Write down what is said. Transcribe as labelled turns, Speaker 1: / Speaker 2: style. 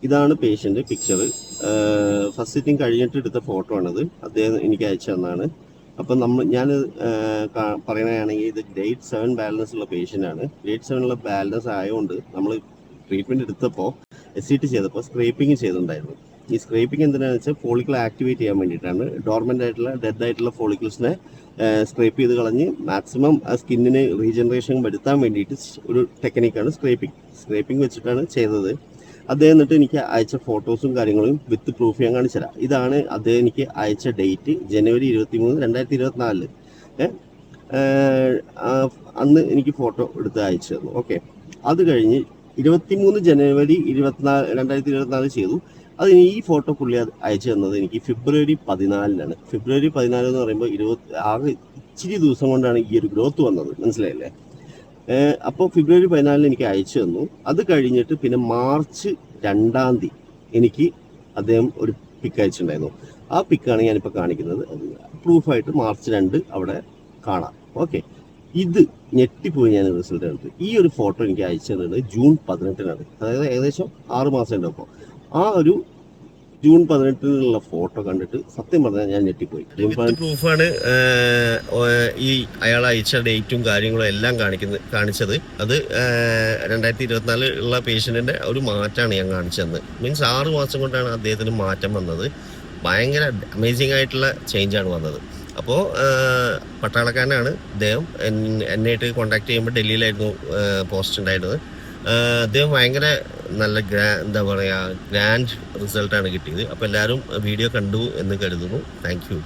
Speaker 1: ഇതാണ് patient picture. First sitting കഴിഞ്ഞിട്ട് എടുത്ത ഫോട്ടോ ആണത്. അദ്ദേഹം എനിക്ക് അയച്ചു തന്നാണ്. അപ്പം ഞാൻ പറയുകയാണെങ്കിൽ ഇത് ഗ്രേഡ് 7 ബാലൻസ് ഉള്ള പേഷ്യൻ്റാണ്. ഗ്രേഡ് 7 ബാലൻസ് ആയതുകൊണ്ട് നമ്മൾ ട്രീറ്റ്മെൻറ്റ് എടുത്തപ്പോൾ SCT ചെയ്തപ്പോൾ സ്ക്രേപ്പിംഗ് ചെയ്തിട്ടുണ്ടായിരുന്നു. ഈ സ്ക്രേപ്പിംഗ് എന്തിനാണെന്ന് വെച്ചാൽ ഫോളിക്കിൾ ആക്ടിവേറ്റ് ചെയ്യാൻ വേണ്ടിയിട്ടാണ്. ഡോർമെൻ്റ് ആയിട്ടുള്ള ഡെഡ് ആയിട്ടുള്ള ഫോളിക്കിൾസിനെ സ്ക്രേപ്പ് ചെയ്ത് കളഞ്ഞ് മാക്സിമം ആ സ്കിന്നിന് റീജനറേഷൻ വരുത്താൻ വേണ്ടിയിട്ട് ഒരു ടെക്നിക്കാണ് സ്ക്രേപ്പിംഗ് വെച്ചിട്ടാണ് ചെയ്തത്. അദ്ദേഹം എന്നിട്ട് എനിക്ക് അയച്ച ഫോട്ടോസും കാര്യങ്ങളും വിത്ത് പ്രൂഫ് ഞാൻ കാണിച്ചു തരാം. ഇതാണ് അദ്ദേഹം എനിക്ക് അയച്ച ഡേറ്റ്, ജനുവരി 23, 2024. അന്ന് എനിക്ക് ഫോട്ടോ എടുത്ത് അയച്ചു തന്നു. ഓക്കെ, അത് കഴിഞ്ഞ് 23 ജനുവരി 2024 ചെയ്തു. അതിന് ഈ ഫോട്ടോ പുള്ളി അയച്ചു തന്നത് എനിക്ക് ഫെബ്രുവരി 14 ഫെബ്രുവരി 14 എന്ന് പറയുമ്പോൾ ആകെ ഇച്ചിരി ദിവസം കൊണ്ടാണ് ഈ ഒരു ഗ്രോത്ത് വന്നത്, മനസ്സിലായില്ലേ? അപ്പോൾ ഫെബ്രുവരി 14 എനിക്ക് അയച്ചു തന്നു. അത് കഴിഞ്ഞിട്ട് പിന്നെ മാർച്ച് 2 എനിക്ക് അദ്ദേഹം ഒരു പിക്ക് അയച്ചിട്ടുണ്ടായിരുന്നു. ആ പിക്കാണ് ഞാനിപ്പോൾ കാണിക്കുന്നത്. പ്രൂഫായിട്ട് മാർച്ച് 2 അവിടെ കാണാം. ഓക്കെ, ഇത് ഞെട്ടിപ്പോയി ഞാൻ റിസൾട്ട് കണ്ടിട്ട്. ഈ ഒരു ഫോട്ടോ എനിക്ക് അയച്ചു തന്നത് ജൂൺ 18, അതായത് ഏകദേശം 6 മാസം ഉണ്ട്. അപ്പോൾ ആ ഒരു ജൂൺ 18 ഫോട്ടോ കണ്ടിട്ട് സത്യം പറഞ്ഞാൽ ഞാൻ ഞെട്ടിപ്പോയി. പ്രൂഫാണ് ഈ അയാൾ അയച്ച ഡേറ്റും കാര്യങ്ങളും എല്ലാം കാണിച്ചത്. അത് 2024 ഉള്ള പേഷ്യൻറ്റിൻ്റെ ഒരു മാറ്റമാണ് ഞാൻ കാണിച്ചത്. മീൻസ് 6 മാസം കൊണ്ടാണ് അദ്ദേഹത്തിന് മാറ്റം വന്നത്. ഭയങ്കര അമേസിങ് ആയിട്ടുള്ള ചേഞ്ചാണ് വന്നത്. അപ്പോൾ പട്ടാളക്കാരനാണ് അദ്ദേഹം. എന്നെയായിട്ട് കോൺടാക്ട് ചെയ്യുമ്പോൾ ഡൽഹിയിലായിരുന്നു പോസ്റ്റ് ഉണ്ടായിരുന്നത്. അദ്ദേഹം ഭയങ്കര നല്ല ഗ്രാൻഡ് റിസൾട്ടാണ് കിട്ടിയത്. അപ്പോൾ എല്ലാവരും വീഡിയോ കണ്ടു എന്ന് കരുതുന്നു. Thank you.